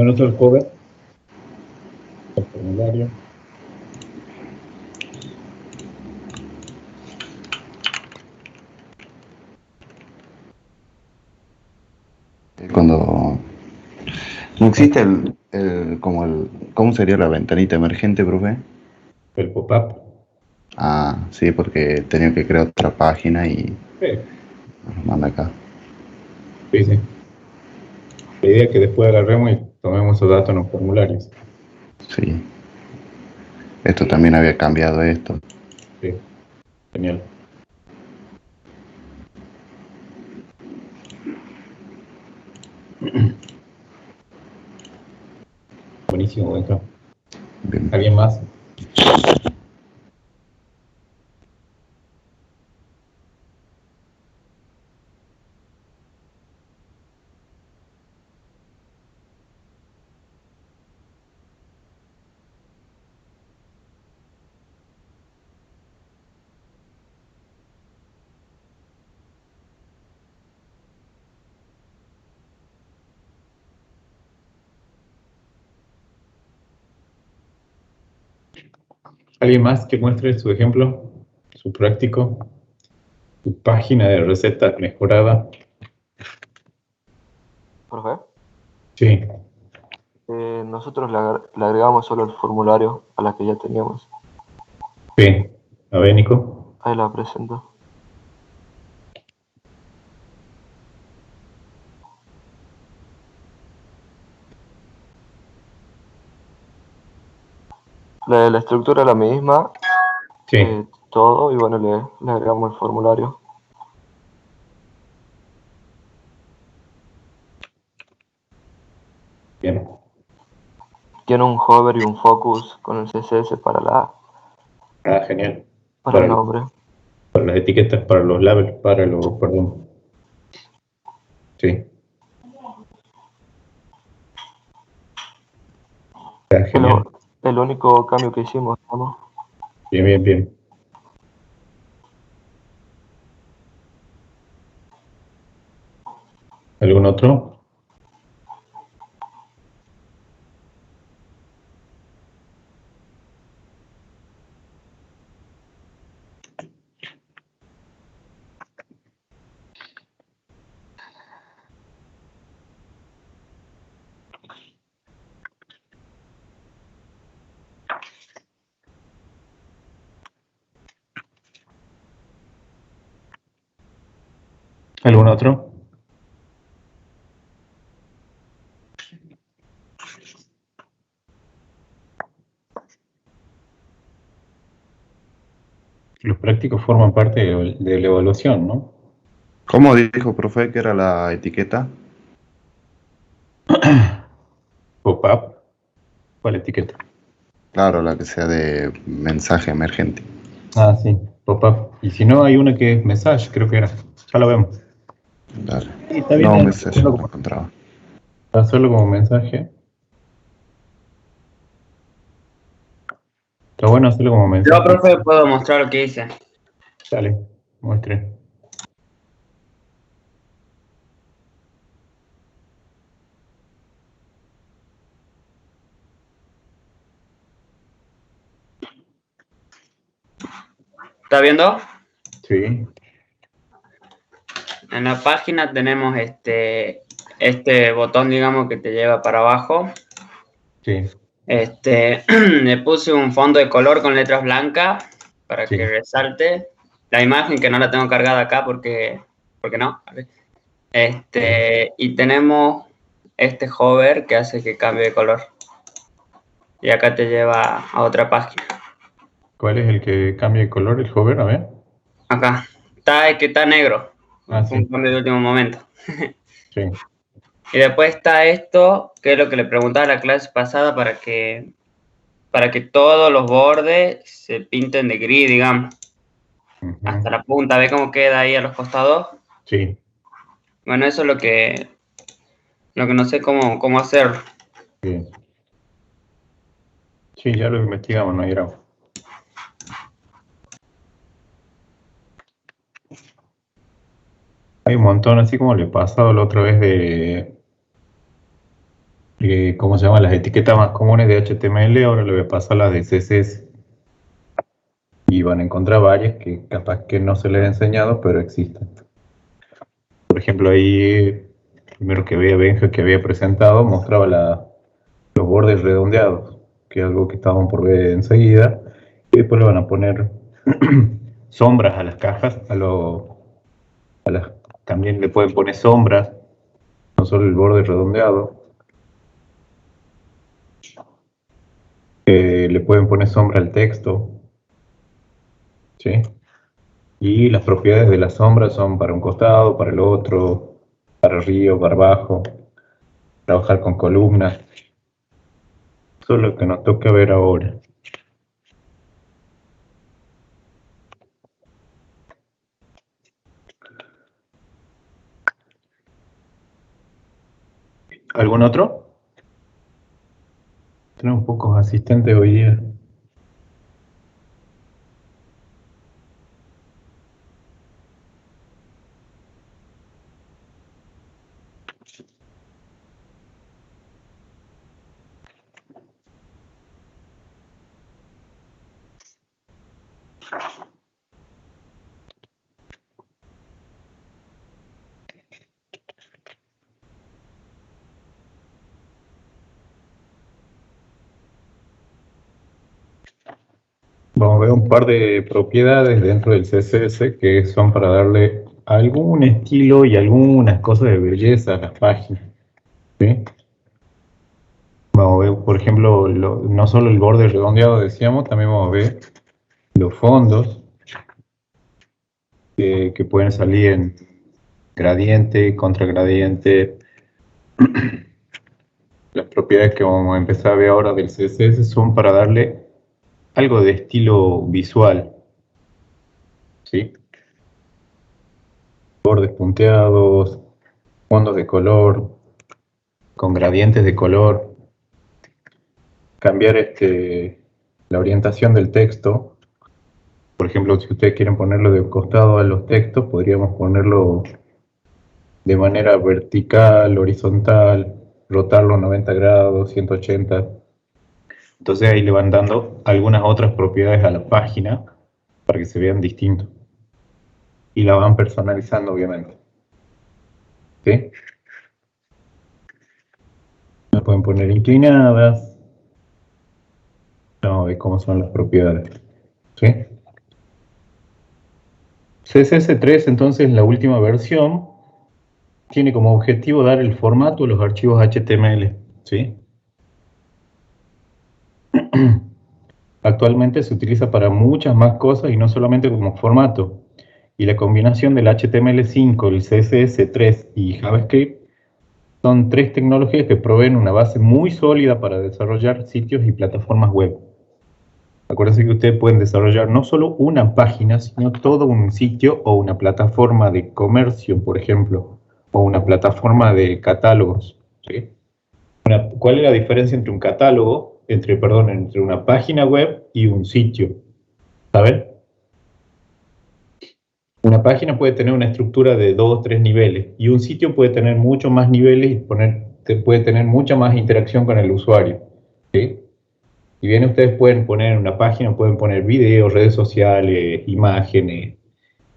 anoto el cover, el formulario. Cuando no existe ¿cómo sería la ventanita emergente, profe? El pop-up. Ah, sí, porque tenía que crear otra página y Sí, nos lo manda acá. sí, sí. La idea es que después agarremos y tomemos esos datos en los formularios. Sí. Esto también había cambiado esto. Sí, genial. Buenísimo, Benja. Bien. ¿Alguien más? ¿Alguien más que muestre su ejemplo, su práctico, su página de receta mejorada? Profe, Sí, nosotros le agregamos solo el formulario a la que ya teníamos. sí. A ver, Nico. Ahí la presento. La estructura es la misma, Sí, todo, y bueno, le agregamos el formulario. bien. Tiene un hover y un focus con el CSS Ah, genial. para el Para, nombre. para las etiquetas, para los labels, perdón. Sí, está genial. El único cambio que hicimos, ¿no? Bien, bien, bien. ¿Algún otro? ¿Algún otro? Los prácticos forman parte de la evaluación, ¿no? ¿Cómo dijo, profe, que era la etiqueta? Pop-up. ¿Cuál etiqueta? Claro, la que sea de mensaje emergente. Ah, sí, pop-up. Y si no, hay una que es message, creo que era. Ya lo vemos. Dale. Sí, está bien No, un mensaje no lo encontraba. hacerlo como mensaje. Está bueno hacerlo como Yo, mensaje. profe, puedo mostrar lo que hice. Dale, muestre. ¿Está viendo? Sí, En la página tenemos este botón, digamos, que te lleva para abajo. sí, Le puse un fondo de color con letras blancas para sí. que resalte la imagen, que no la tengo cargada acá porque no. Y tenemos este hover que hace que cambie de color. Y acá te lleva a otra página. ¿Cuál es el que cambia de color, el hover? A ver. Acá. Está el que está negro. Ah, Fue un sí, cambio de último momento. sí. Y después está esto, que es lo que le preguntaba a la clase pasada para que todos los bordes se pinten de gris, digamos, hasta Ujú. la punta. ¿Ve cómo queda ahí a los costados? Sí, Bueno, eso es lo que no sé cómo hacerlo. bien. Sí, ya lo investigamos, no era. Hay un montón, así como le pasado la otra vez ¿cómo se llama? Las etiquetas más comunes de HTML, ahora le voy a pasar las de CSS. Y van a encontrar varias que capaz que no se les he enseñado, pero existen. Por ejemplo, ahí, primero que veía Benja que había presentado, mostraba los bordes redondeados, que es algo que estaban por ver enseguida. Y después le van a poner sombras a las cajas, también le pueden poner sombras, no solo el borde redondeado. Le pueden poner sombra al texto, ¿sí? Y las propiedades de la sombra son para un costado, para el otro, para arriba, para abajo, trabajar con columnas. Eso es lo que nos toca ver ahora. ¿Algún otro? Tenemos pocos asistentes hoy día. Vamos a ver un par de propiedades dentro del CSS que son para darle algún estilo y algunas cosas de belleza a las páginas, ¿sí? Vamos a ver, por ejemplo, no solo el borde redondeado decíamos, también vamos a ver los fondos que pueden salir en gradiente, contragradiente. Las propiedades que vamos a empezar a ver ahora del CSS son para darle algo de estilo visual, ¿sí? Bordes punteados, fondos de color, con gradientes de color, cambiar la orientación del texto. Por ejemplo, si ustedes quieren ponerlo de costado a los textos, podríamos ponerlo de manera vertical, horizontal, rotarlo 90 grados, 180. Entonces ahí le van dando algunas otras propiedades a la página para que se vean distintos. Y la van personalizando, obviamente. ¿Sí? La pueden poner inclinadas. Vamos a ver cómo son las propiedades. ¿Sí? CSS3, entonces, la última versión, tiene como objetivo dar el formato de los archivos HTML. ¿Sí? Actualmente se utiliza para muchas más cosas y no solamente como formato. Y la combinación del HTML5, el CSS3 y JavaScript son tres tecnologías que proveen una base muy sólida para desarrollar sitios y plataformas web. Acuérdense que ustedes pueden desarrollar no solo una página, sino todo un sitio o una plataforma de comercio, por ejemplo, o una plataforma de catálogos, ¿sí? ¿Cuál es la diferencia entre un catálogo, entre una página web y un sitio? ¿Saben? Una página puede tener una estructura de 2 o 3 niveles y un sitio puede tener muchos más niveles y puede tener mucha más interacción con el usuario, ¿sí? Y bien, ustedes pueden poner en una página, pueden poner videos, redes sociales, imágenes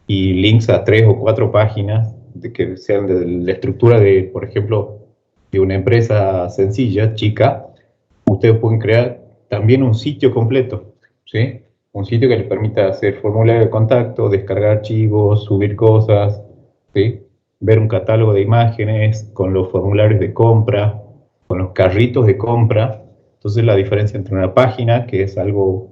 y links a 3 o 4 páginas que sean de la estructura de, por ejemplo, de una empresa sencilla, chica. Ustedes pueden crear también un sitio completo, ¿sí? Un sitio que les permita hacer formulario de contacto, descargar archivos, subir cosas, ¿sí? Ver un catálogo de imágenes con los formularios de compra, con los carritos de compra. Entonces la diferencia entre una página, que es algo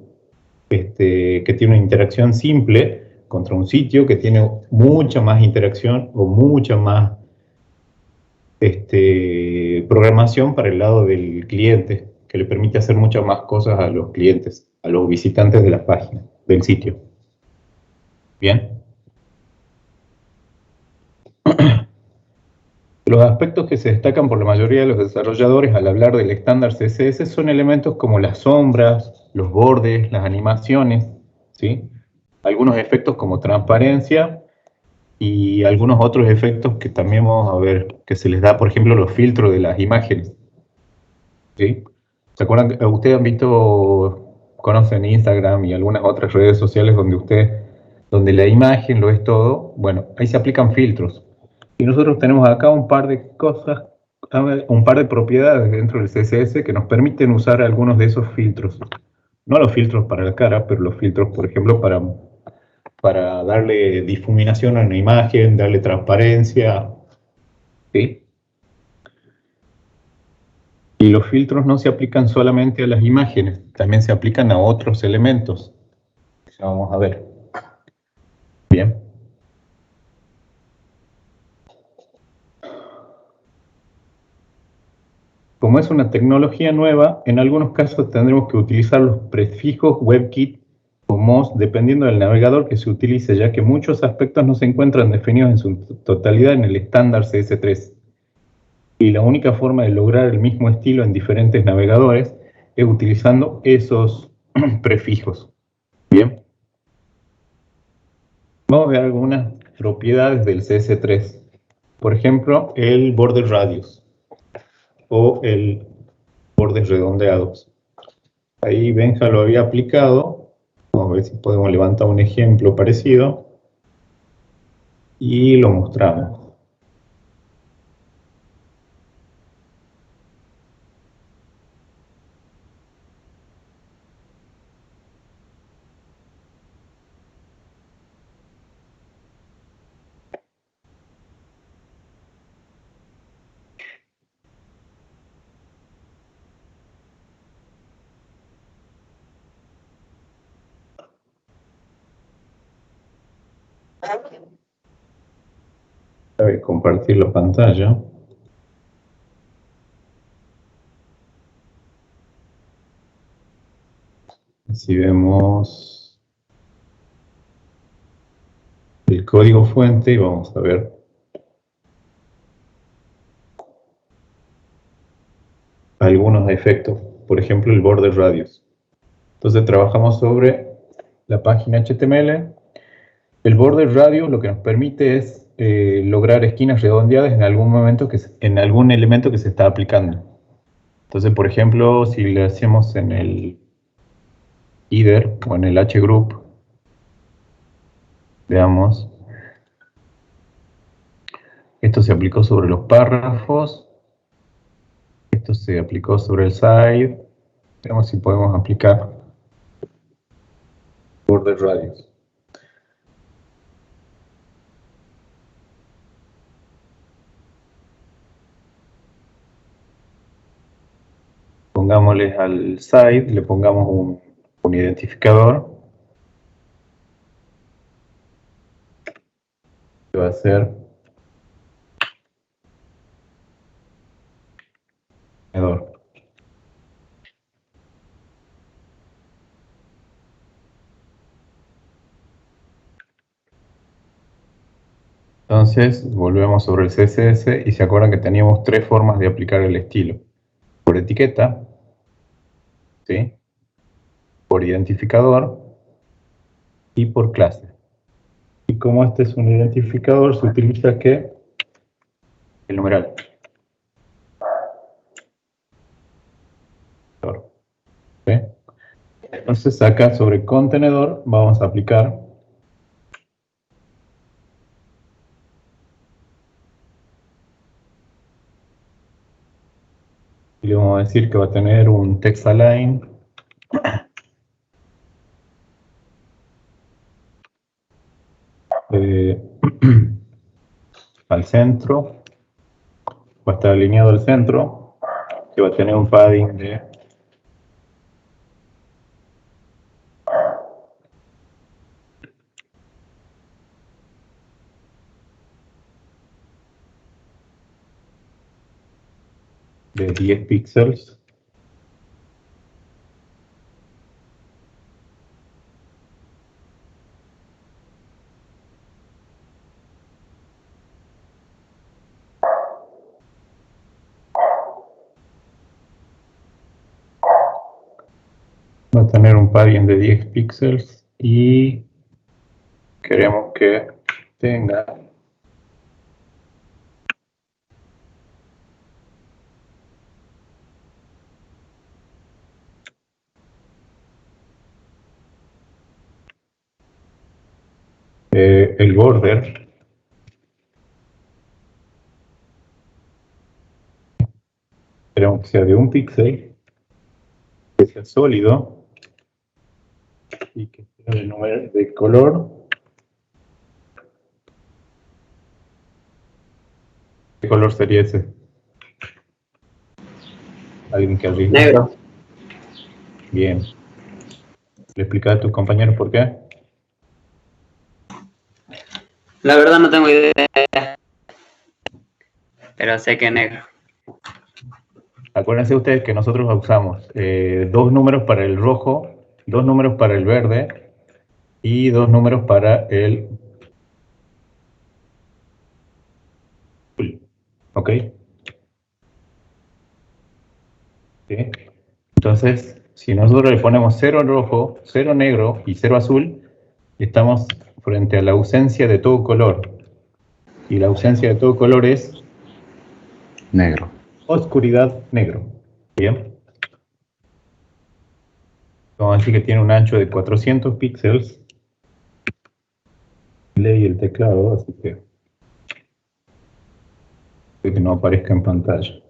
que tiene una interacción simple, contra un sitio que tiene mucha más interacción o mucha más programación para el lado del cliente, que le permite hacer muchas más cosas a los clientes, a los visitantes de la página, del sitio. ¿Bien? Los aspectos que se destacan por la mayoría de los desarrolladores al hablar del estándar CSS son elementos como las sombras, los bordes, las animaciones, ¿sí? Algunos efectos como transparencia y algunos otros efectos que también vamos a ver que se les da, por ejemplo, los filtros de las imágenes. ¿sí? ¿Se acuerdan? Ustedes han visto, conocen Instagram y algunas otras redes sociales donde la imagen lo es todo. Bueno, ahí se aplican filtros. Y nosotros tenemos acá un par de cosas, un par de propiedades dentro del CSS que nos permiten usar algunos de esos filtros. No los filtros para la cara, pero los filtros, por ejemplo, para darle difuminación a una imagen, darle transparencia, ¿sí? Y los filtros no se aplican solamente a las imágenes, también se aplican a otros elementos. Ya vamos a ver. Bien. Como es una tecnología nueva, en algunos casos tendremos que utilizar los prefijos WebKit o MOZ dependiendo del navegador que se utilice, ya que muchos aspectos no se encuentran definidos en su totalidad en el estándar CS3. Y la única forma de lograr el mismo estilo en diferentes navegadores es utilizando esos prefijos. Bien. Vamos a ver algunas propiedades del CS3. Por ejemplo, el border radius o el bordes redondeados. Ahí Benja lo había aplicado. Vamos a ver si podemos levantar un ejemplo parecido. Y lo mostramos. Voy a compartir la pantalla. Así vemos el código fuente y vamos a ver algunos efectos. Por ejemplo, el border radius. Entonces trabajamos sobre la página HTML. El border radius lo que nos permite es lograr esquinas redondeadas en algún momento en algún elemento que se está aplicando. Entonces, por ejemplo, si le hacemos en el header o en el hgroup, veamos, esto se aplicó sobre los párrafos, esto se aplicó sobre el side. Veamos si podemos aplicar border radius. Pongámosle al side, le pongamos un identificador. Que va a ser contenedor. Entonces, volvemos sobre el CSS y se acuerdan que teníamos tres formas de aplicar el estilo. Por etiqueta, ¿sí? Por identificador y por clase. Y como este es un identificador, se utiliza ¿qué? El numeral. ¿Sí? Entonces acá sobre contenedor vamos a aplicar y le vamos a decir que va a tener un text align al centro, va a estar alineado al centro, que va a tener un padding de 10 píxeles. Va a tener un padding de 10 píxeles y queremos que tenga el border queremos que sea de 1 píxel, que sea sólido y que sea de número de color. ¿Qué color sería ese? ¿Alguien que arriesgue? Negro. Bien. ¿Le explicas a tus compañeros por qué? La verdad no tengo idea, pero sé que es negro. Acuérdense ustedes que nosotros usamos 2 números para el rojo, 2 números para el verde y 2 números para el azul. ¿Ok? ¿Sí? Entonces, si nosotros le ponemos 0 rojo, 0 negro y 0 azul, estamos frente a la ausencia de todo color. Y la ausencia de todo color es Negro. oscuridad negro. Bien. Vamos a decir que tiene un ancho de 400 píxeles. Leí el teclado, así que no aparezca en pantalla.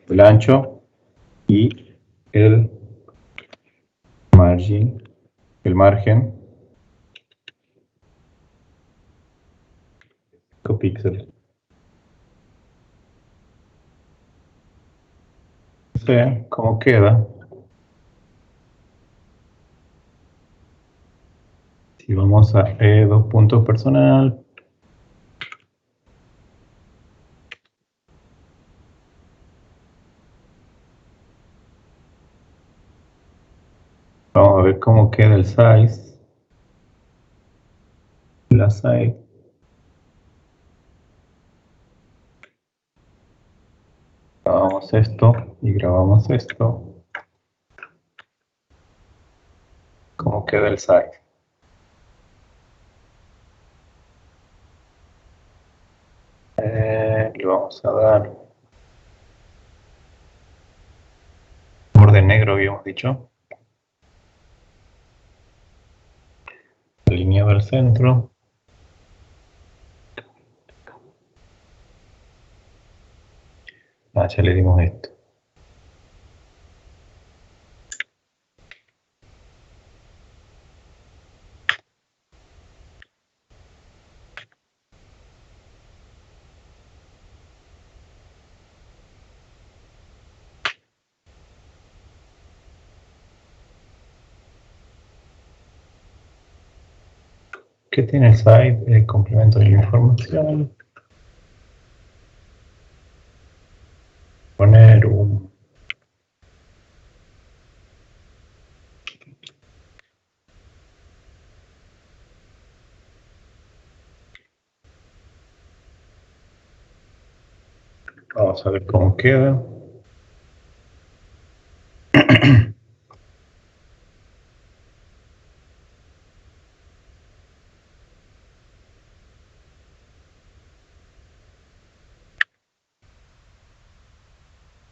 El ancho y el margen 5 píxeles. No sé cómo queda. Si vamos a 2 puntos personal. Vamos a ver cómo queda el size. La size. Grabamos esto y grabamos esto. ¿Cómo queda el size? Le vamos a dar borde negro, habíamos dicho. Alineado al centro. Ya le dimos esto. ¿Qué tiene el site? El complemento de la información. Poner un... Vamos a ver cómo queda.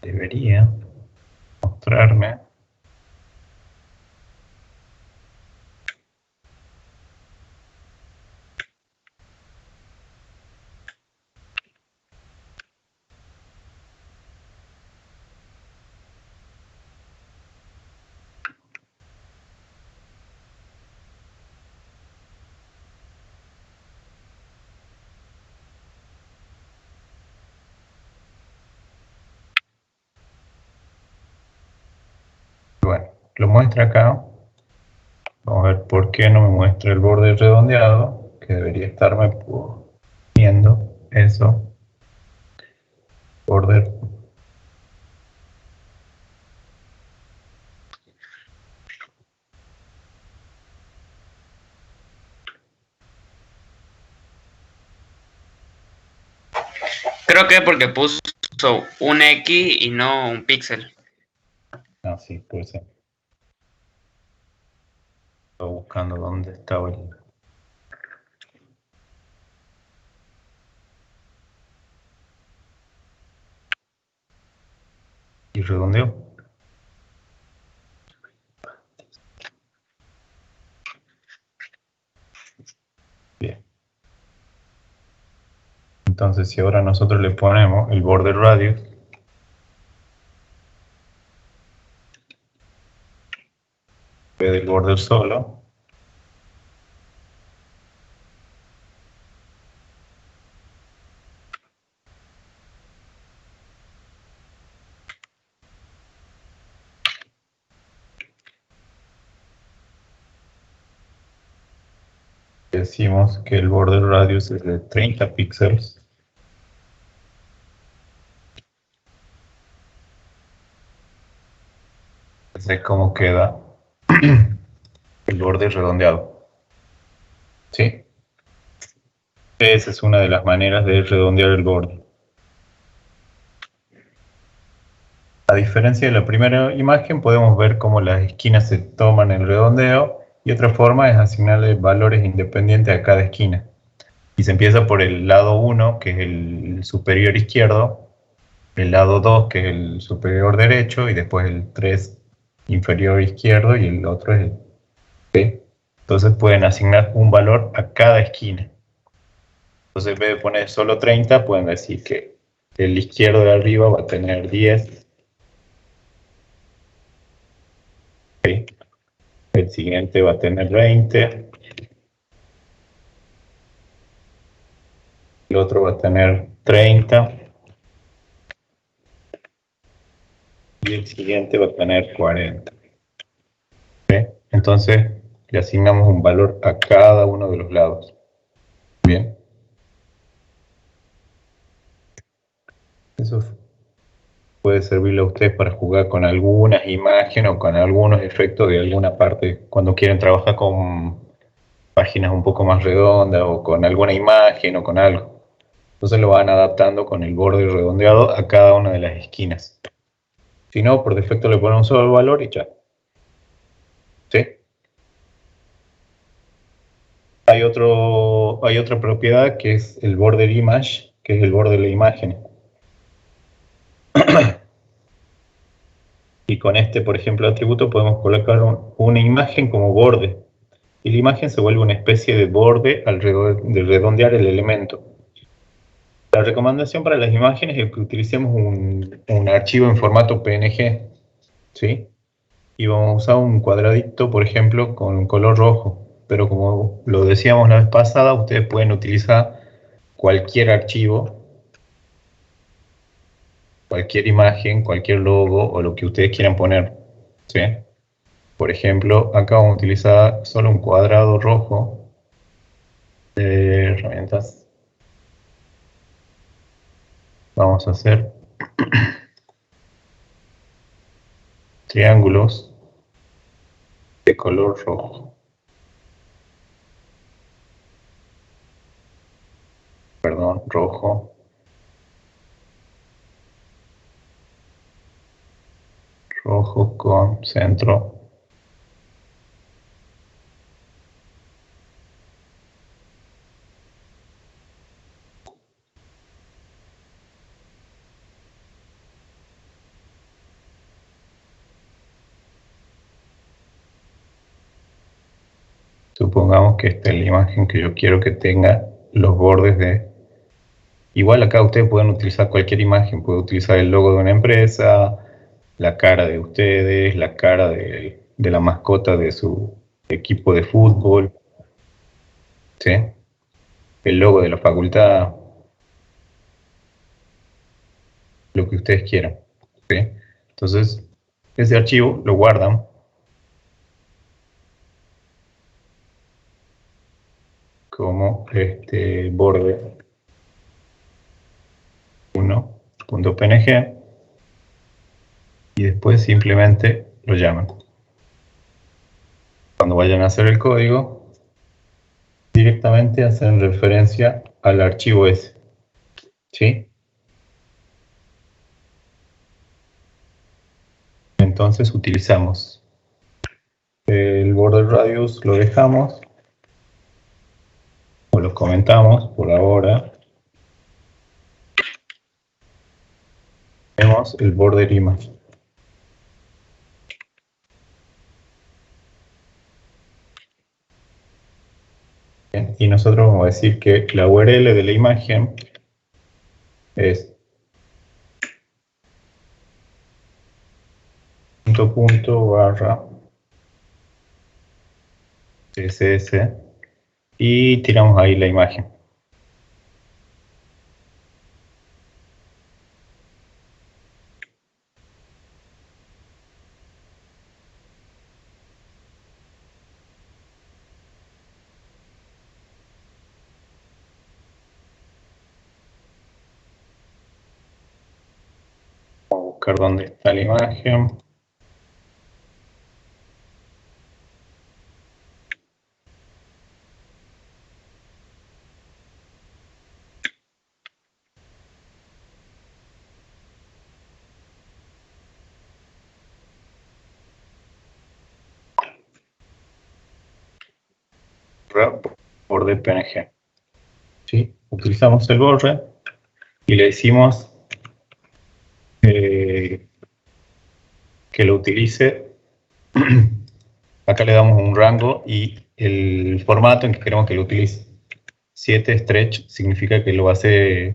Debería mostrarme. Bueno, lo muestra acá. Vamos a ver por qué no me muestra el borde redondeado, que debería estarme poniendo eso. Border. Creo que es porque puso un X y no un píxel. Ah, sí, puede ser. Estoy buscando dónde estaba el... Y redondeo. Entonces, si ahora nosotros le ponemos el border radius, en vez del border solo, decimos que el border radius es de 30 píxeles. Entonces, cómo queda el borde redondeado. ¿Sí? Esa es una de las maneras de redondear el borde. A diferencia de la primera imagen, podemos ver cómo las esquinas se toman el redondeo, y otra forma es asignarle valores independientes a cada esquina. Y se empieza por el lado 1, que es el superior izquierdo, el lado 2, que es el superior derecho, y después el 3 inferior izquierdo, y el otro es el P. Entonces pueden asignar un valor a cada esquina. Entonces, en vez de poner solo 30, pueden decir que el izquierdo de arriba va a tener 10. ¿Sí? El siguiente va a tener 20. El otro va a tener 30. Y el siguiente va a tener 40. ¿Sí? Entonces, le asignamos un valor a cada uno de los lados. Bien. Eso puede servirle a ustedes para jugar con algunas imágenes o con algunos efectos de alguna parte, cuando quieren trabajar con páginas un poco más redondas o con alguna imagen o con algo. Entonces lo van adaptando con el borde redondeado a cada una de las esquinas. Si no, por defecto le ponen un solo valor y ya. ¿Sí? Hay otra propiedad que es el border image, que es el borde de la imagen. Y con este, por ejemplo, atributo podemos colocar una imagen como borde. Y la imagen se vuelve una especie de borde alrededor de redondear el elemento. La recomendación para las imágenes es que utilicemos un archivo en formato PNG. ¿Sí? Y vamos a usar un cuadradito, por ejemplo, con color rojo. Pero como lo decíamos la vez pasada, ustedes pueden utilizar cualquier archivo, cualquier imagen, cualquier logo o lo que ustedes quieran poner. ¿Sí? Por ejemplo, acá vamos a utilizar solo un cuadrado rojo de herramientas. Vamos a hacer triángulos de color rojo. Perdón, rojo. Rojo con centro. Supongamos que esta es la imagen que yo quiero que tenga los bordes de... Igual acá ustedes pueden utilizar cualquier imagen, pueden utilizar el logo de una empresa, la cara de ustedes, la cara de la mascota de su equipo de fútbol, ¿sí? El logo de la facultad, lo que ustedes quieran, ¿sí? Entonces, ese archivo lo guardan como este borde 1.png y después simplemente lo llaman. Cuando vayan a hacer el código, directamente hacen referencia al archivo ese, ¿sí? Entonces utilizamos el border radius, lo dejamos o lo comentamos por ahora. Tenemos el border image. Bien, y nosotros vamos a decir que la URL de la imagen es punto CSS y tiramos ahí la imagen. Vamos a buscar dónde está la imagen. Borde PNG. ¿Sí? Utilizamos el borde y le decimos que lo utilice. Acá le damos un rango y el formato en que queremos que lo utilice. 7 stretch significa que lo hace.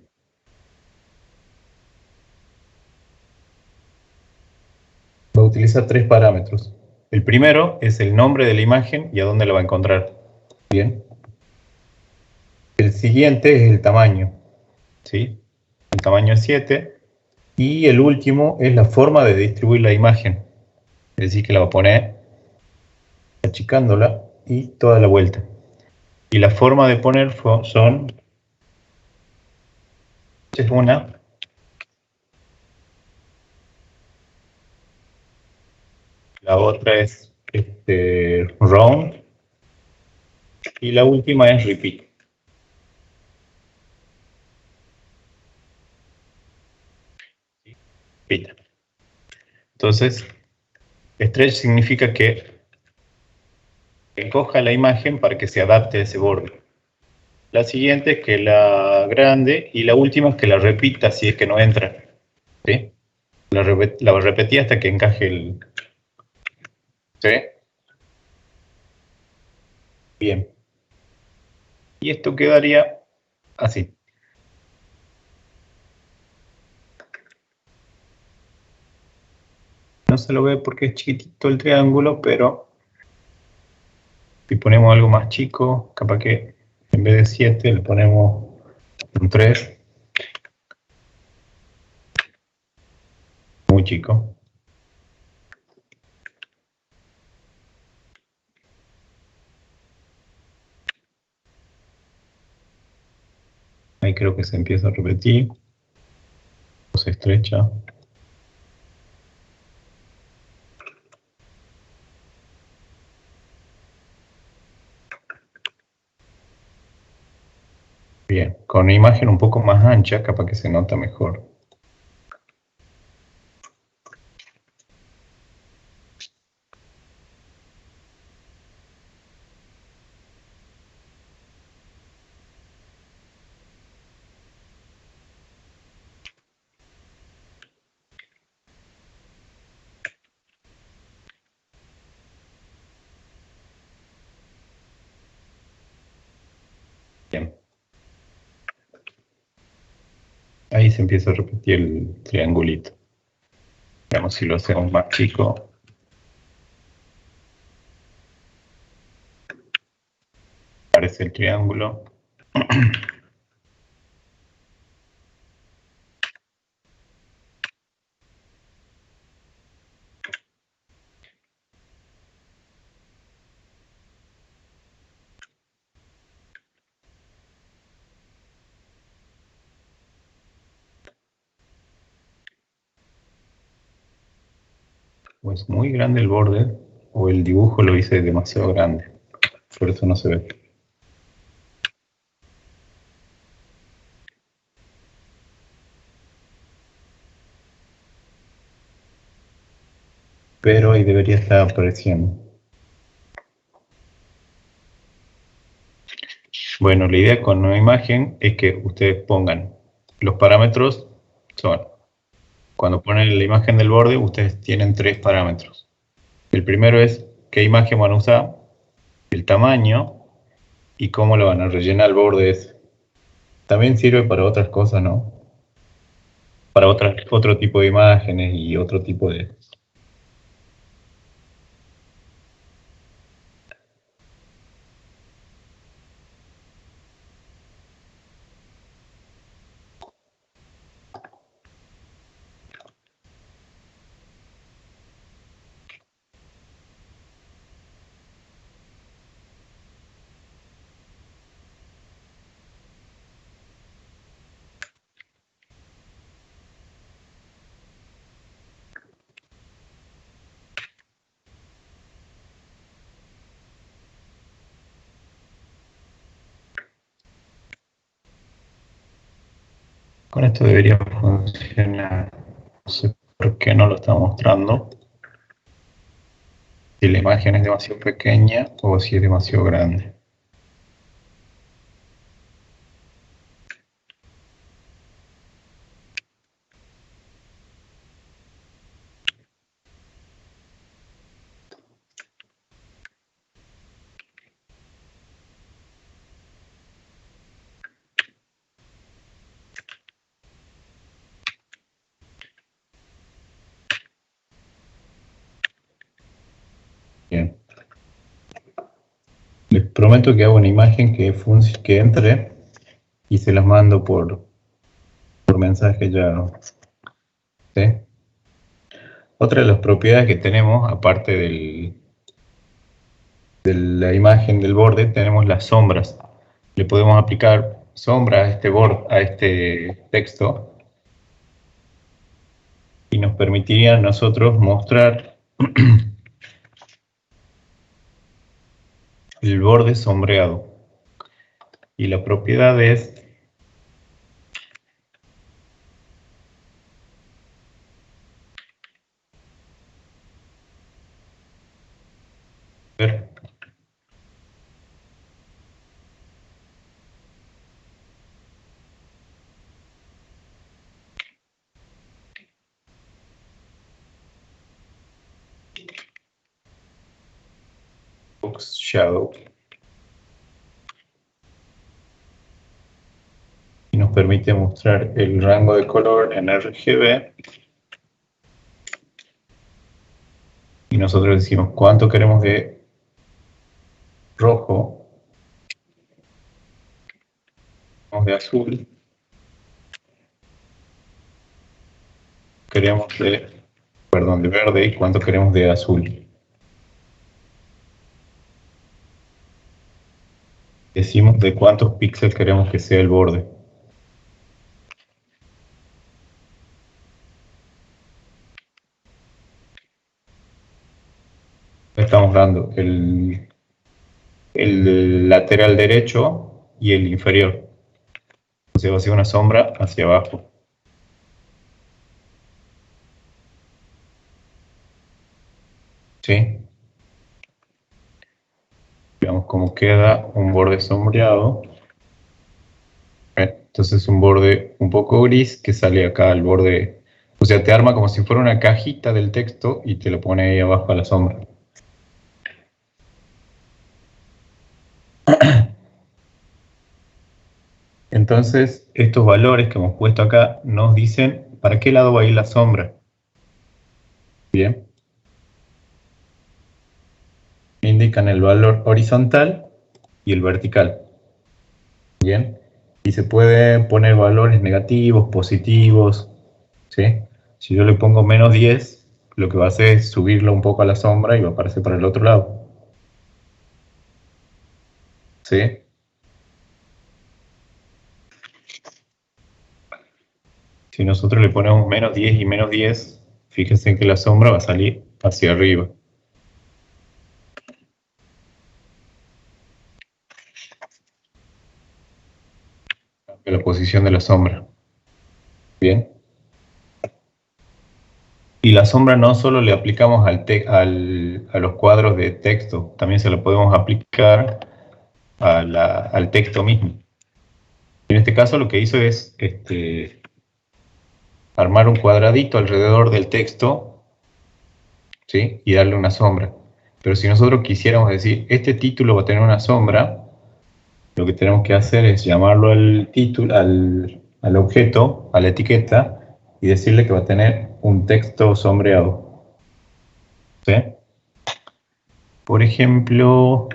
Va a utilizar 3 parámetros. El primero es el nombre de la imagen y a dónde la va a encontrar. Bien. El siguiente es el tamaño. ¿Sí? El tamaño es 7. Y el último es la forma de distribuir la imagen. Es decir, que la va a poner achicándola y toda la vuelta. Y la forma de poner son. Es una. La otra es round. Y la última es repeat. Repeat. Entonces, stretch significa que coja la imagen para que se adapte a ese borde. La siguiente es que la grande y la última es que la repita si es que no entra. ¿Sí? La repetí hasta que encaje el. ¿Sí? Bien. Y esto quedaría así. No se lo ve porque es chiquitito el triángulo, pero si ponemos algo más chico, capaz que en vez de 7 le ponemos un 3. Muy chico. Ahí creo que se empieza a repetir. O se estrecha. Bien, con una imagen un poco más ancha, capaz que se nota mejor. Bien. Ahí se empieza a repetir el triangulito. Veamos si lo hacemos más chico. Aparece el triángulo. O es muy grande el borde, o el dibujo lo hice demasiado grande. Por eso no se ve. Pero ahí debería estar apareciendo. Bueno, la idea con una imagen es que ustedes pongan los parámetros. Cuando ponen la imagen del borde, ustedes tienen 3 parámetros. El primero es qué imagen van a usar, el tamaño y cómo lo van a rellenar el borde ese. También sirve para otras cosas, ¿no? para otro tipo de imágenes y otro tipo de... Con esto debería funcionar. No sé por qué no lo está mostrando. Si la imagen es demasiado pequeña o si es demasiado grande. Bien. Les prometo que hago una imagen que entre y se las mando por mensaje ya. ¿Sí? Otra de las propiedades que tenemos, aparte de la imagen del borde, tenemos las sombras. Le podemos aplicar sombra a este borde, a este texto, y nos permitiría a nosotros mostrar el borde sombreado. Y la propiedad es ver box shadow. Y nos permite mostrar el rango de color en RGB. Y nosotros decimos cuánto queremos de rojo, de azul, queremos de verde y cuánto queremos de azul. Decimos de cuántos píxeles queremos que sea el borde. Estamos dando el lateral derecho y el inferior. Entonces va a ser una sombra hacia abajo. ¿Sí? Veamos cómo queda un borde sombreado. Entonces un borde un poco gris que sale acá al borde. O sea, te arma como si fuera una cajita del texto y te lo pone ahí abajo a la sombra. Entonces, estos valores que hemos puesto acá nos dicen para qué lado va a ir la sombra. Bien. Indican el valor horizontal y el vertical. Bien. Y se pueden poner valores negativos, positivos. ¿Sí? Si yo le pongo menos 10, lo que va a hacer es subirlo un poco a la sombra y va a aparecer para el otro lado. ¿Sí? Si nosotros le ponemos menos 10 y menos 10, fíjense que la sombra va a salir hacia arriba. La posición de la sombra. Bien. Y la sombra no solo le aplicamos a los cuadros de texto, también se lo podemos aplicar al texto mismo. En este caso lo que hizo es armar un cuadradito alrededor del texto, ¿sí? Y darle una sombra. Pero si nosotros quisiéramos decir, este título va a tener una sombra, lo que tenemos que hacer es llamarlo al título, al objeto, a la etiqueta, y decirle que va a tener un texto sombreado. ¿Sí? Por ejemplo,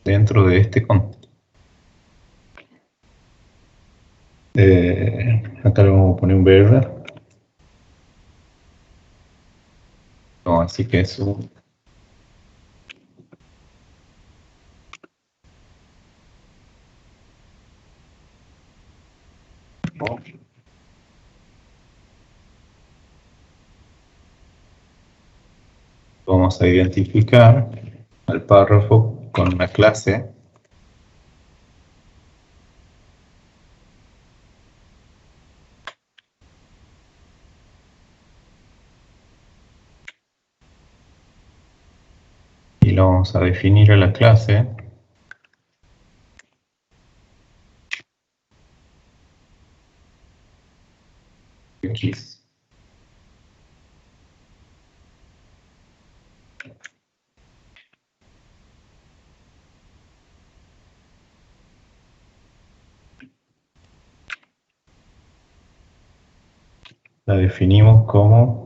dentro de este acá le vamos a poner un verde. No, así que eso. Vamos a identificar al párrafo con una clase. Y lo vamos a definir a la clase. X. La definimos como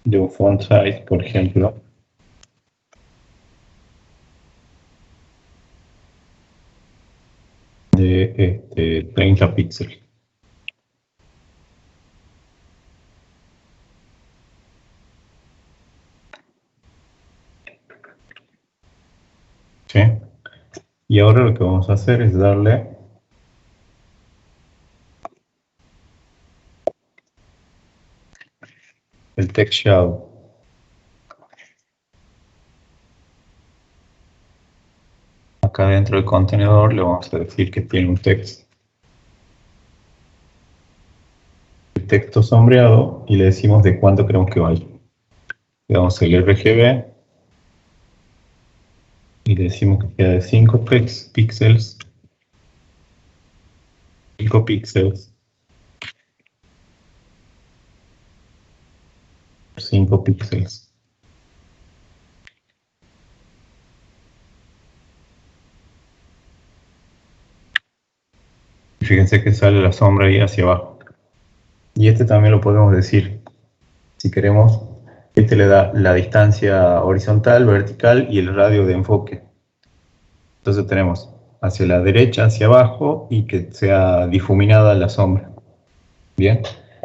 de un font size, por ejemplo, de 30 píxeles. ¿Sí? Y ahora lo que vamos a hacer es darle el text shadow. Acá dentro del contenedor le vamos a decir que tiene un texto. El texto sombreado y le decimos de cuánto queremos que vaya. Le damos el RGB y le decimos que queda de 5 píxeles. 5 píxeles. 5 píxeles. Y fíjense que sale la sombra ahí hacia abajo. Y este también lo podemos decir. Si queremos, este le da la distancia horizontal, vertical y el radio de enfoque. Entonces tenemos hacia la derecha, hacia abajo y que sea difuminada la sombra. Bien.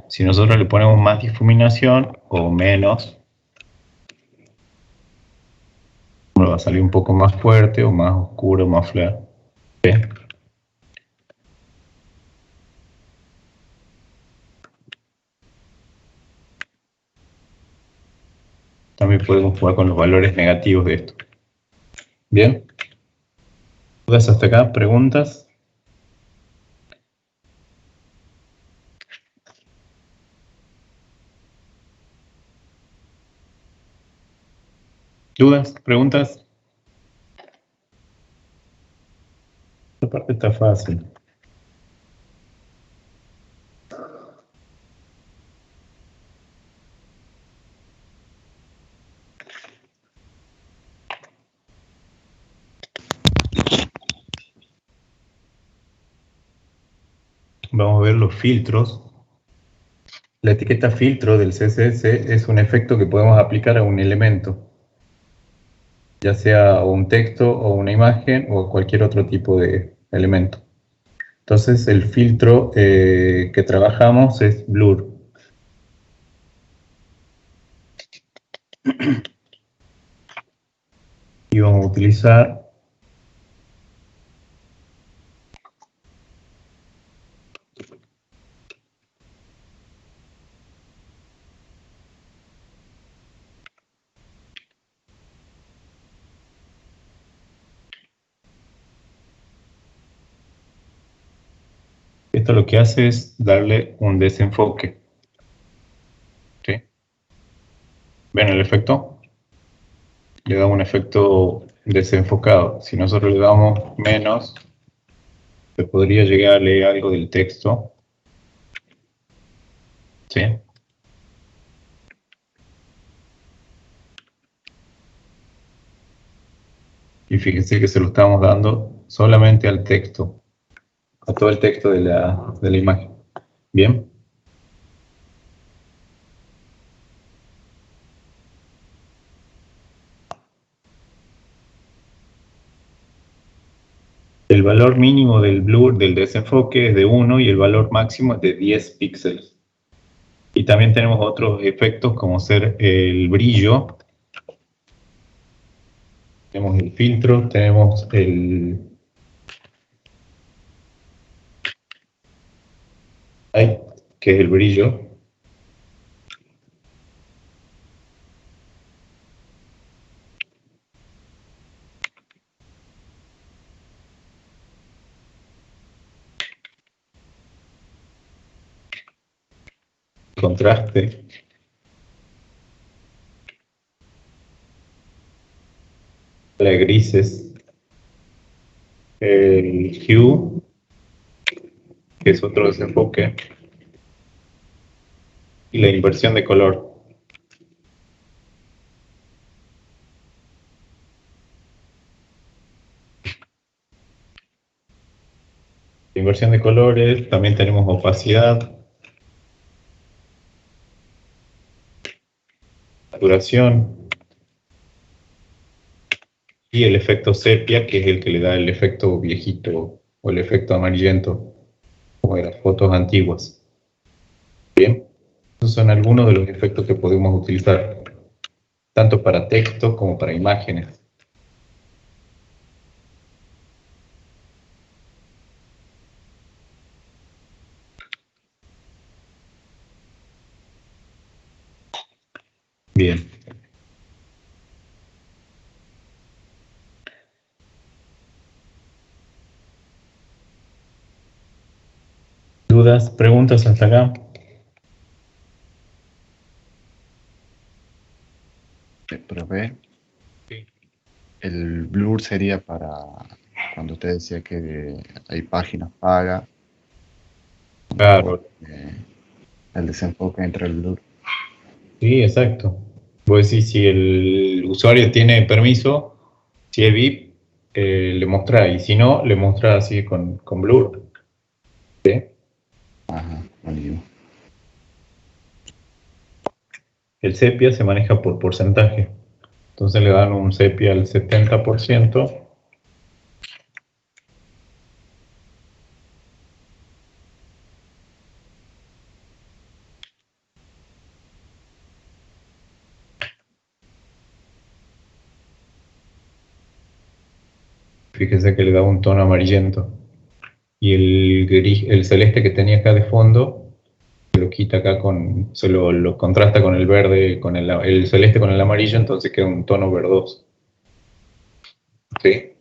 Si nosotros le ponemos más difuminación o menos, va a salir un poco más fuerte o más oscuro, más flare. ¿Bien? También podemos jugar con los valores negativos de esto. Bien. ¿Dudas hasta acá? ¿Preguntas? ¿Dudas? ¿Preguntas? Esta parte está fácil. Vamos a ver los filtros. La etiqueta filtro del CSS es un efecto que podemos aplicar a un elemento, ya sea un texto o una imagen o cualquier otro tipo de elemento. Entonces el filtro que trabajamos es blur. Y vamos a utilizar esto, lo que hace es darle un desenfoque. ¿Sí? ¿Ven el efecto? Le da un efecto desenfocado. Si nosotros le damos menos, se podría llegar a leer algo del texto. ¿Sí? Y fíjense que se lo estamos dando solamente al texto, a todo el texto de la imagen. ¿Bien? El valor mínimo del blur, del desenfoque, es de 1 y el valor máximo es de 10 píxeles. Y también tenemos otros efectos como ser el brillo, tenemos el filtro, tenemos el light, que es el brillo. Contraste, la grises, el hue, que es otro desenfoque, y la inversión de color. La inversión de colores, también tenemos opacidad, saturación y el efecto sepia, que es el que le da el efecto viejito o el efecto amarillento, como de las fotos antiguas. Bien, esos son algunos de los efectos que podemos utilizar, tanto para texto como para imágenes. Bien. ¿Dudas, preguntas hasta acá? Profe, Sí. el blur sería para cuando usted decía que hay páginas pagas, Claro, el desenfoque entre el blur. sí, exacto. Vos decís, si el usuario tiene permiso, si es VIP, le mostrá, y si no, le mostrá así con blur. ¿Sí? Ajá, buenísimo. El sepia se maneja por porcentaje. Entonces le dan un sepia al 70%. Fíjese que le da un tono amarillento. Y el gris, el celeste que tenía acá de fondo, se lo quita acá lo contrasta con el verde, con el celeste con el amarillo, entonces queda un tono verdoso. ¿Sí?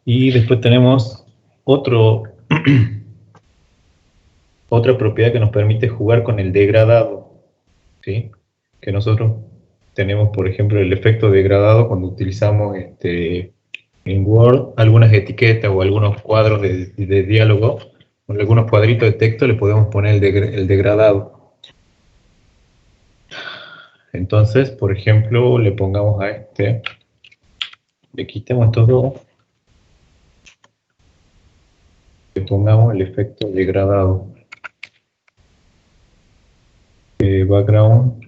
Y después tenemos otro, otra propiedad que nos permite jugar con el degradado, ¿sí? Que nosotros tenemos, por ejemplo, el efecto degradado cuando utilizamos en Word algunas etiquetas o algunos cuadros de diálogo, con algunos cuadritos de texto le podemos poner el degradado. Entonces, por ejemplo, le pongamos a le quitemos estos dos, le pongamos el efecto degradado. Background.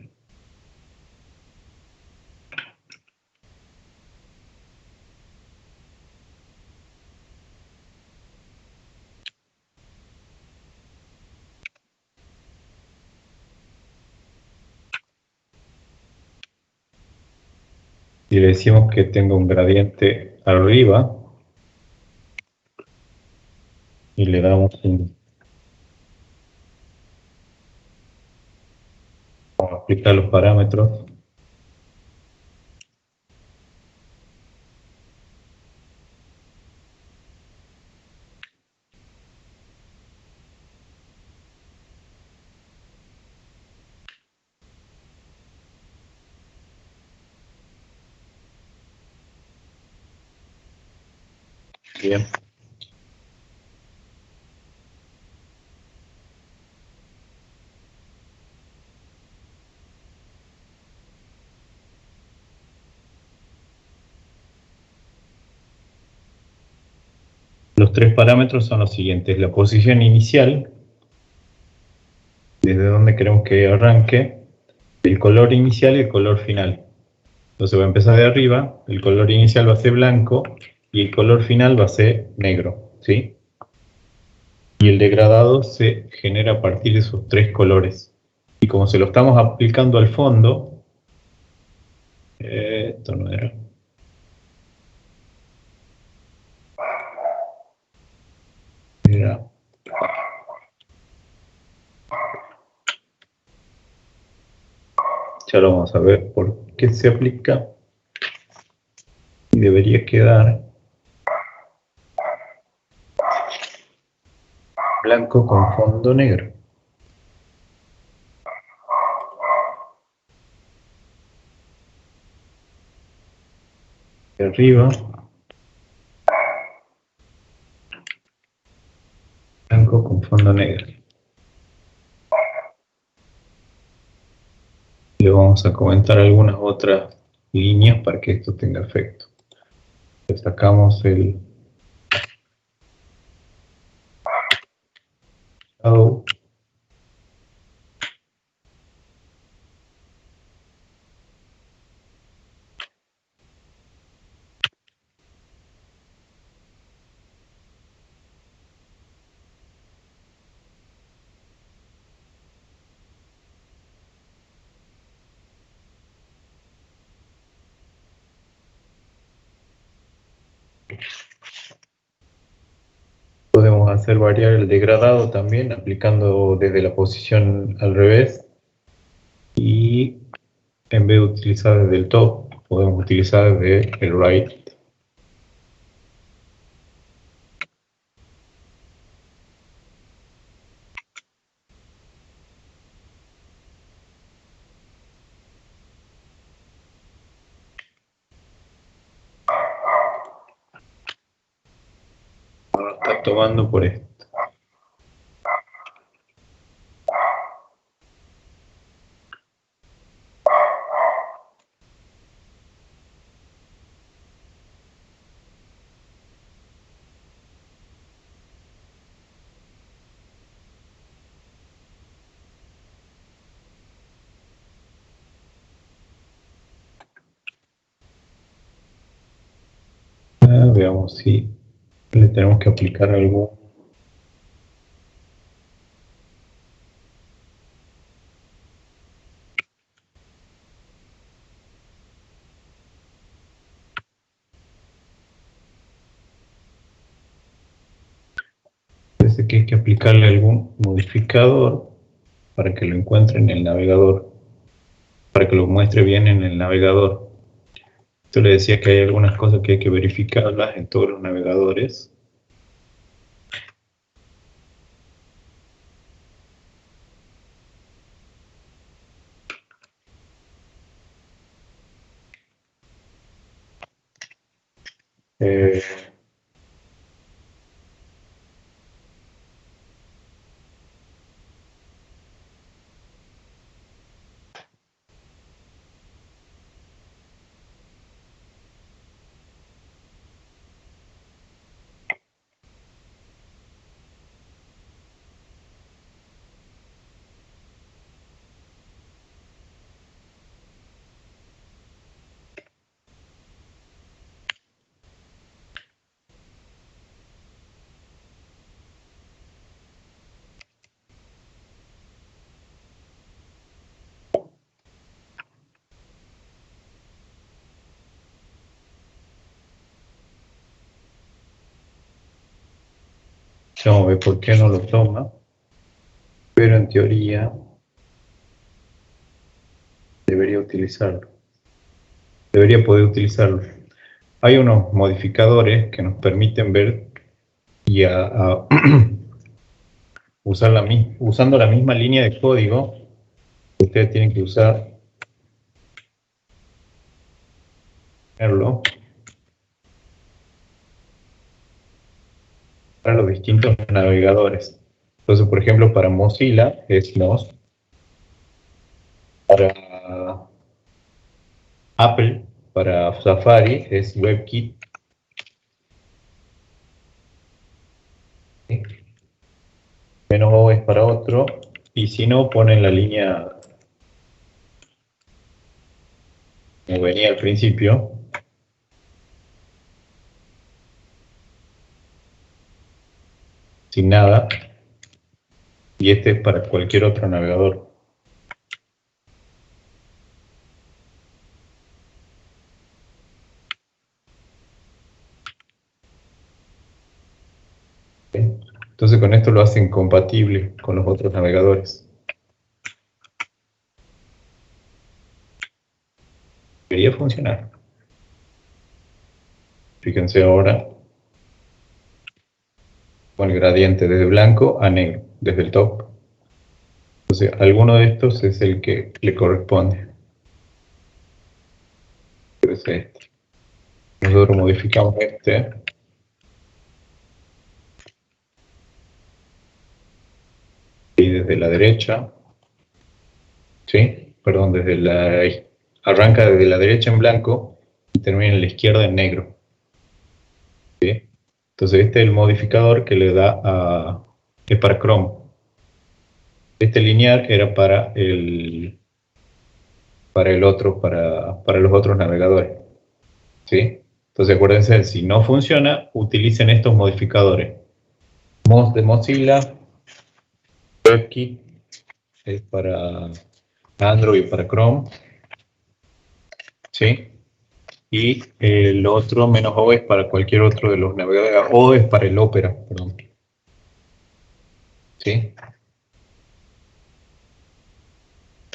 Y le decimos que tenga un gradiente arriba y le damos vamos a aplicar los parámetros. Bien. Los tres parámetros son los siguientes: la posición inicial, desde donde queremos que arranque, el color inicial y el color final. Entonces va a empezar de arriba, el color inicial va a ser blanco y el color final va a ser negro, ¿sí? Y el degradado se genera a partir de esos tres colores. Y como se lo estamos aplicando al fondo, esto no era. Ya lo vamos a ver por qué se aplica. Y debería quedar blanco con fondo negro. De arriba, blanco con fondo negro. Le vamos a comentar algunas otras líneas para que esto tenga efecto. Le sacamos el shadow. Podemos hacer variar el degradado también, aplicando desde la posición al revés. Y en vez de utilizar desde el top, podemos utilizar desde el right. Ahora está tomando por esto. Veamos si le tenemos que aplicar algo. Parece que hay que aplicarle algún modificador para que lo encuentre en el navegador, para que lo muestre bien en el navegador. Yo le decía que hay algunas cosas que hay que verificarlas en todos los navegadores. Eh, Vamos a ver por qué no lo toma, pero en teoría debería utilizarlo. Debería poder utilizarlo. Hay unos modificadores que nos permiten ver y usando la misma línea de código, ustedes tienen que ponerlo. para los distintos navegadores. Entonces, por ejemplo, para Mozilla es Moz, para Apple, para Safari es WebKit, menos O es para otro, y si no, ponen la línea como venía al principio, sin nada, y este es para cualquier otro navegador. Entonces con esto lo hacen compatible con los otros navegadores. Debería funcionar. Fíjense ahora con el gradiente desde blanco a negro, desde el top. Entonces alguno de estos es el que le corresponde. Es este. Nosotros modificamos este. Y desde la derecha, ¿sí? Perdón, arranca desde la derecha en blanco y termina en la izquierda en negro. ¿Sí? Entonces este es el modificador que le da es para Chrome. Este lineal era para los otros navegadores. ¿Sí? Entonces acuérdense, si no funciona, utilicen estos modificadores. Moz de Mozilla, WebKit es para Android y para Chrome, ¿sí? Y el otro menos O es para cualquier otro de los navegadores, O es para el Opera, perdón. ¿Sí?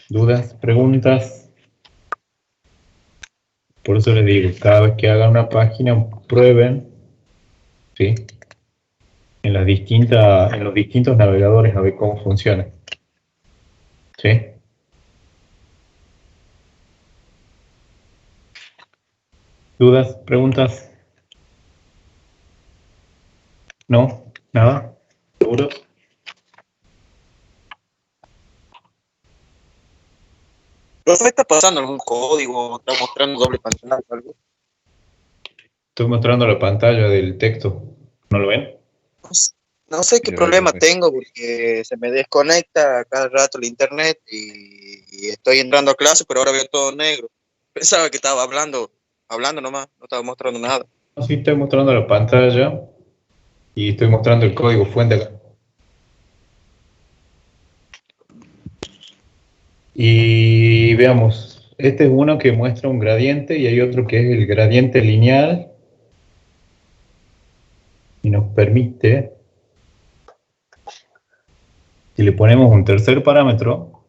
¿Dudas? ¿Preguntas? Por eso les digo, cada vez que hagan una página, prueben, ¿sí? En los distintos navegadores a ver cómo funciona. ¿Sí? ¿Dudas? ¿Preguntas? ¿No? ¿Nada? ¿Seguros? ¿Profe está pasando algún código? ¿Está mostrando doble pantalla o algo? Estoy mostrando la pantalla del texto. ¿No lo ven? No sé qué Mira, problema tengo porque se me desconecta a cada rato el internet y estoy entrando a clase, pero ahora veo todo negro. Pensaba que estaba hablando nomás, no estaba mostrando nada. Sí, estoy mostrando la pantalla y estoy mostrando el código fuente acá. Y veamos, este es uno que muestra un gradiente y hay otro que es el gradiente lineal y nos permite, si le ponemos un tercer parámetro,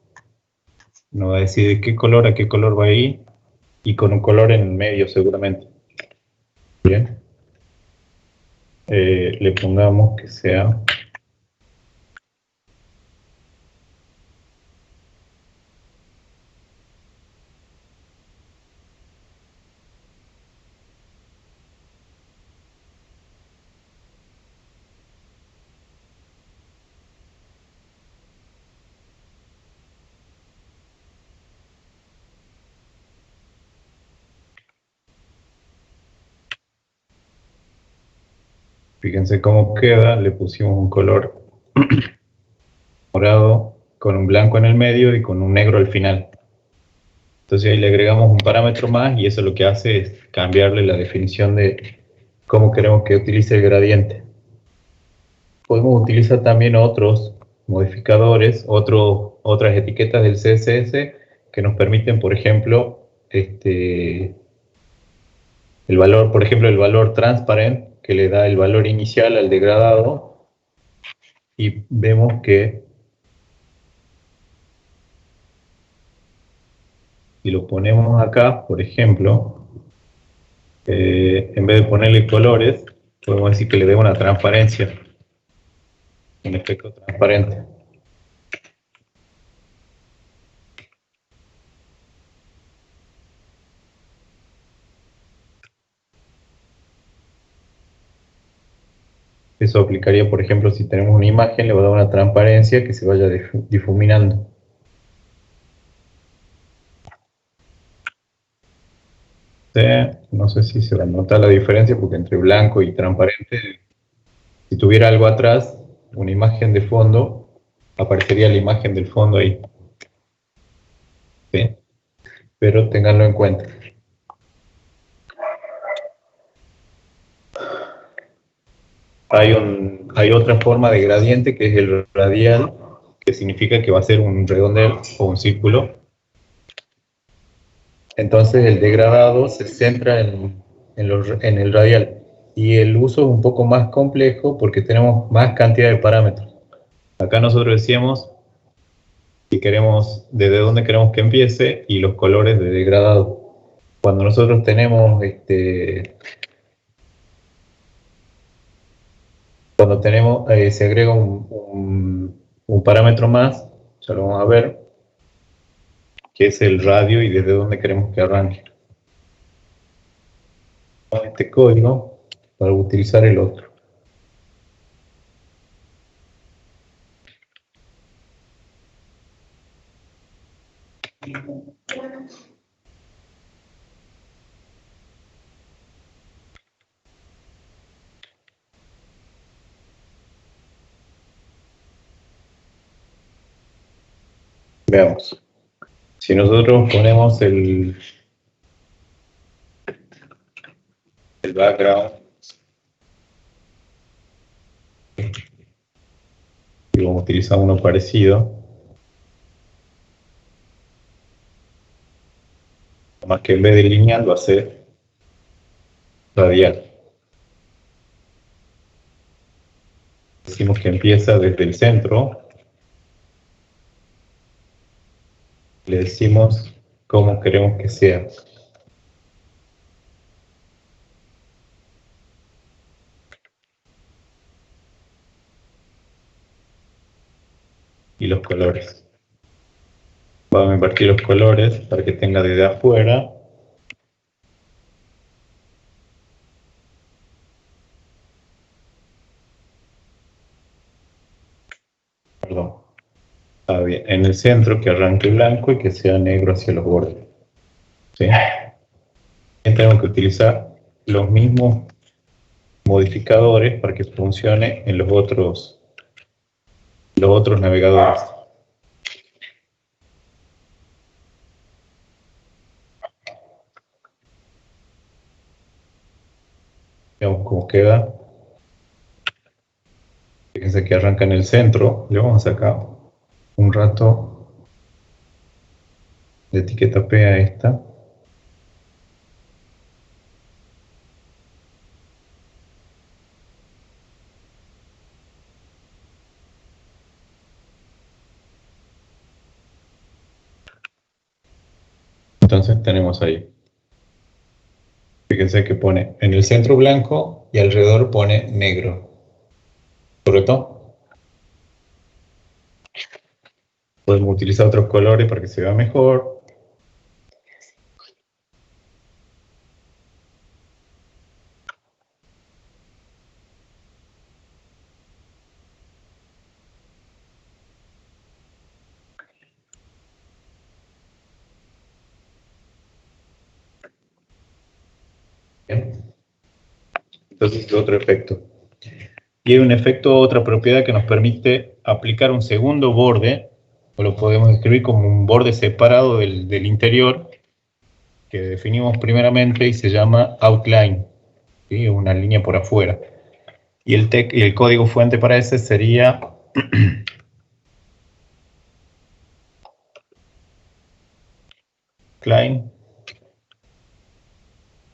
nos va a decir de qué color a qué color va a ir y con un color en el medio seguramente. Bien. Le pongamos que sea fíjense cómo queda, le pusimos un color morado con un blanco en el medio y con un negro al final. Entonces ahí le agregamos un parámetro más y eso lo que hace es cambiarle la definición de cómo queremos que utilice el gradiente. Podemos utilizar también otros modificadores, otras etiquetas del CSS que nos permiten, por ejemplo, el valor, por ejemplo, el valor transparent, que le da el valor inicial al degradado, y vemos que si lo ponemos acá, por ejemplo, en vez de ponerle colores, podemos decir que le dé una transparencia, un efecto transparente. Eso aplicaría, por ejemplo, si tenemos una imagen, le va a dar una transparencia que se vaya difuminando. No sé si se va a notar la diferencia, porque entre blanco y transparente, si tuviera algo atrás, una imagen de fondo, aparecería la imagen del fondo ahí. ¿Sí? Pero ténganlo en cuenta. Hay otra forma de gradiente que es el radial, que significa que va a ser un redondel o un círculo. Entonces el degradado se centra en el radial. Y el uso es un poco más complejo porque tenemos más cantidad de parámetros. Acá nosotros decíamos si queremos, desde dónde queremos que empiece y los colores de degradado. Cuando nosotros tenemos se agrega un parámetro más, ya lo vamos a ver, que es el radio y desde dónde queremos que arranque. Este código para utilizar el otro. Veamos. Si nosotros ponemos el background y vamos a utilizar uno parecido, más que en vez de lineal va a ser radial. Decimos que empieza desde el centro, le decimos cómo queremos que sea. Y los colores. Vamos a invertir los colores para que tenga desde afuera. Perdón. Ah, bien. En el centro que arranque blanco y que sea negro hacia los bordes. ¿Sí? También tenemos que utilizar los mismos modificadores para que funcione en los otros navegadores. Veamos cómo queda. Fíjense que arranca en el centro. Le vamos a sacar un rato de etiqueta P a esta. Entonces tenemos ahí. Fíjense que pone en el centro blanco y alrededor pone negro. ¿Correcto? Podemos utilizar otros colores para que se vea mejor. Bien. Entonces, otro efecto. Y hay un efecto, otra propiedad que nos permite aplicar un segundo borde, o lo podemos escribir como un borde separado del interior, que definimos primeramente y se llama outline, ¿sí? Una línea por afuera. Y el código fuente para ese sería outline.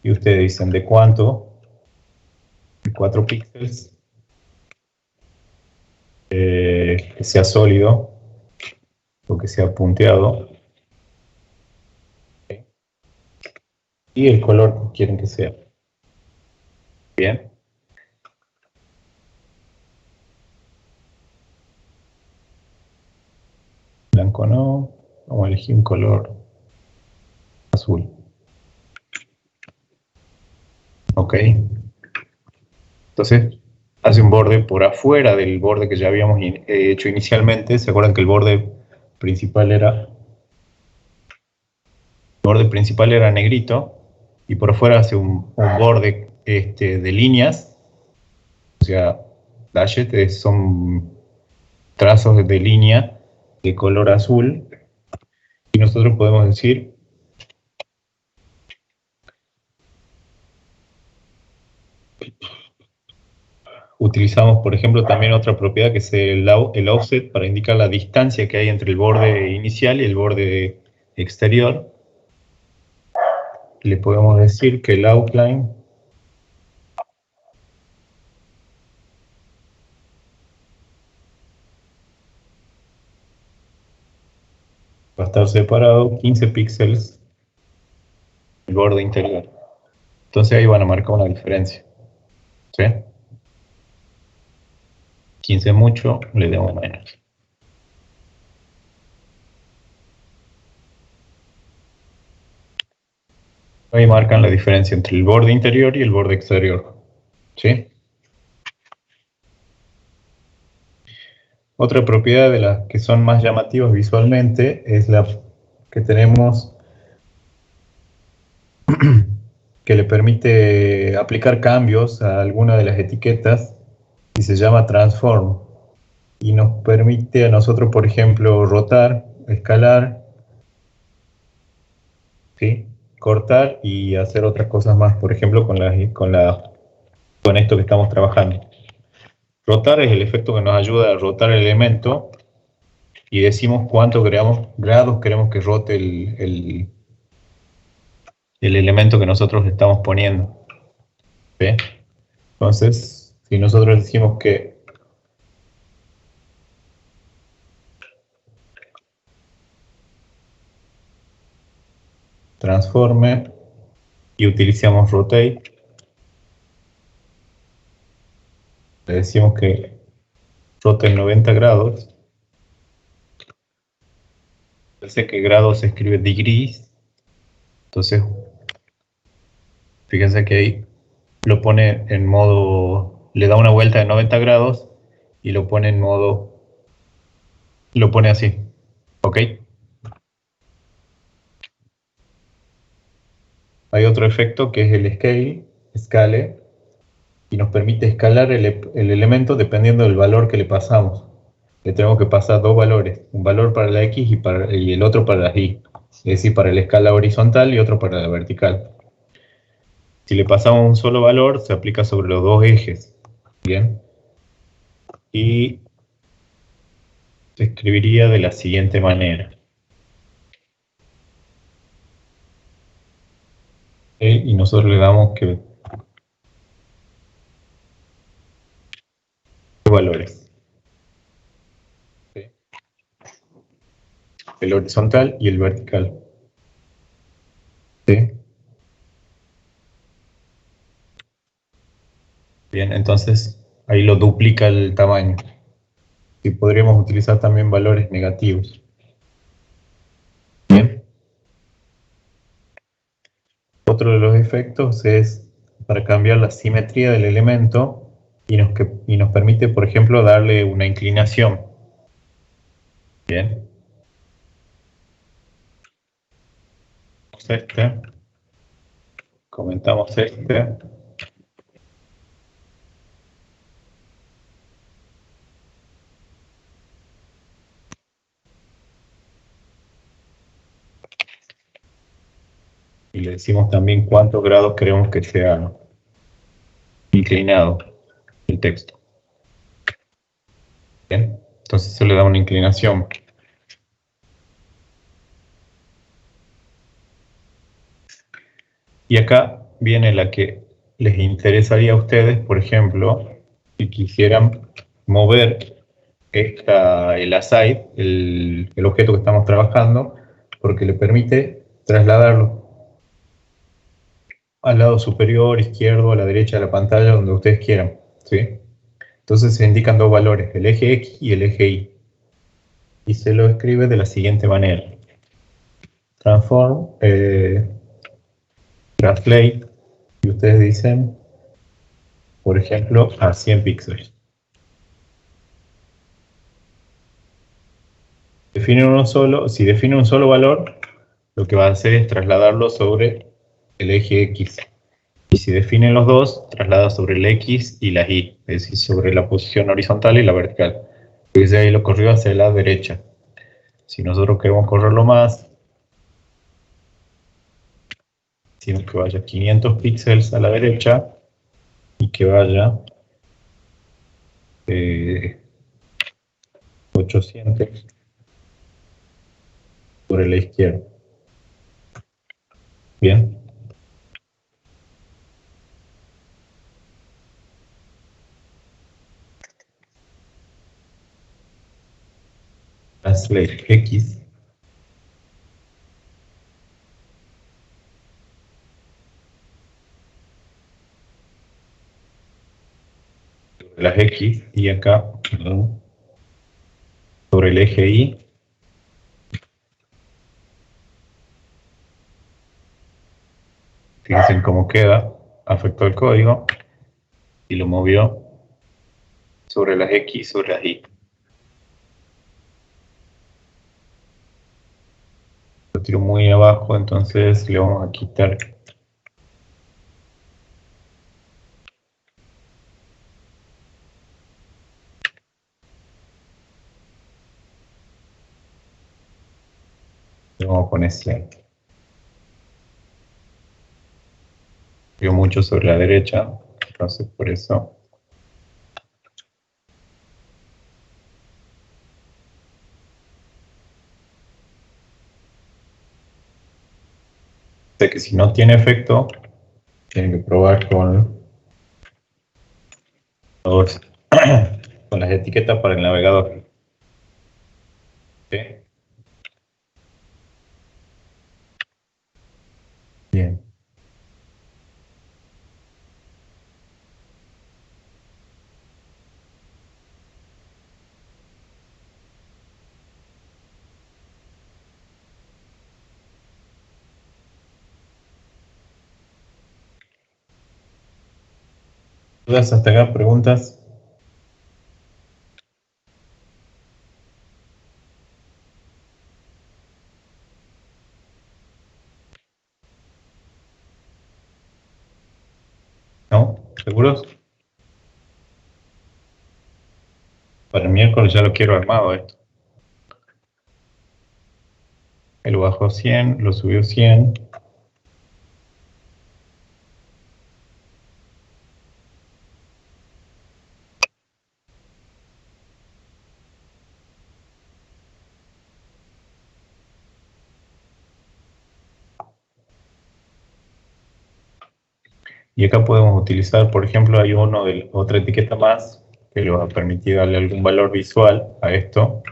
Y ustedes dicen de cuánto, de 4 píxeles, que sea sólido o que sea punteado. Y el color que quieren que sea. Bien. Blanco no. Vamos a elegir un color azul. Ok. Entonces, hace un borde por afuera del borde que ya habíamos hecho inicialmente. ¿Se acuerdan que el borde principal era negrito? Y por afuera hace un borde de líneas, o sea, dashes son trazos de línea de color azul, y nosotros podemos decir utilizamos, por ejemplo, también otra propiedad que es el offset para indicar la distancia que hay entre el borde inicial y el borde exterior. Le podemos decir que el outline va a estar separado 15 píxeles del borde interior. Entonces ahí van a marcar una diferencia. ¿Sí? 15 mucho, le demos menos. Ahí marcan la diferencia entre el borde interior y el borde exterior. ¿Sí? Otra propiedad de las que son más llamativas visualmente es la que tenemos que le permite aplicar cambios a alguna de las etiquetas y se llama transform. Y nos permite a nosotros, por ejemplo, rotar, escalar, ¿sí? Cortar y hacer otras cosas más, por ejemplo, con esto que estamos trabajando. Rotar es el efecto que nos ayuda a rotar el elemento y decimos cuántos grados queremos que rote el elemento que nosotros estamos poniendo. ¿Sí? Entonces, si nosotros decimos que transforme y utilizamos rotate, le decimos que rote 90 grados. Sé que grados se escribe degrees, entonces fíjense que ahí lo pone en modo, le da una vuelta de 90 grados y lo pone en modo, lo pone así, ¿ok? Hay otro efecto que es el scale, y nos permite escalar el elemento dependiendo del valor que le pasamos. Le tenemos que pasar dos valores, un valor para la X y el otro para la Y, es decir, para la escala horizontal y otro para la vertical. Si le pasamos un solo valor, se aplica sobre los dos ejes, ¿bien? Y se escribiría de la siguiente manera. Y nosotros le damos que valores. ¿Sí? El horizontal y el vertical. ¿Sí? Bien, entonces ahí lo duplica el tamaño. Y podríamos utilizar también valores negativos. Bien. Otro de los efectos es para cambiar la simetría del elemento y nos permite, por ejemplo, darle una inclinación. Bien. Comentamos este. Y le decimos también cuántos grados queremos que sea inclinado el texto. Bien, entonces se le da una inclinación. Y acá viene la que les interesaría a ustedes, por ejemplo, si quisieran mover el aside, el objeto que estamos trabajando, porque le permite trasladarlo al lado superior, izquierdo, a la derecha de la pantalla, donde ustedes quieran, ¿sí? Entonces se indican dos valores, el eje X y el eje Y. Y se lo escribe de la siguiente manera. Transform, translate, y ustedes dicen por ejemplo, a 100 píxeles. Si define un solo valor, lo que va a hacer es trasladarlo sobre el eje X. Y si definen los dos, traslada sobre el X y la Y, es decir, sobre la posición horizontal y la vertical. Desde ahí lo corrió hacia la derecha. Si nosotros queremos correrlo más, decimos que vaya 500 píxeles a la derecha y que vaya 800 sobre la izquierda. Bien. Translate X sobre las X y acá, perdón, sobre el eje Y. Fíjense cómo queda, afectó el código y lo movió sobre las X, sobre las Y. Lo tiro muy abajo, entonces le vamos a quitar le vamos a poner 100. Vio mucho sobre la derecha, entonces por eso sé que si no tiene efecto, tienen que probar con con las etiquetas para el navegador. ¿Okay? Bien. ¿Dudas hasta acá? ¿Preguntas? ¿No? ¿Seguros? Para el miércoles ya lo quiero armado esto. Él lo bajó 100, lo subió 100. Y acá podemos utilizar, por ejemplo, hay otra etiqueta más que le va a permitir darle algún valor visual a esto.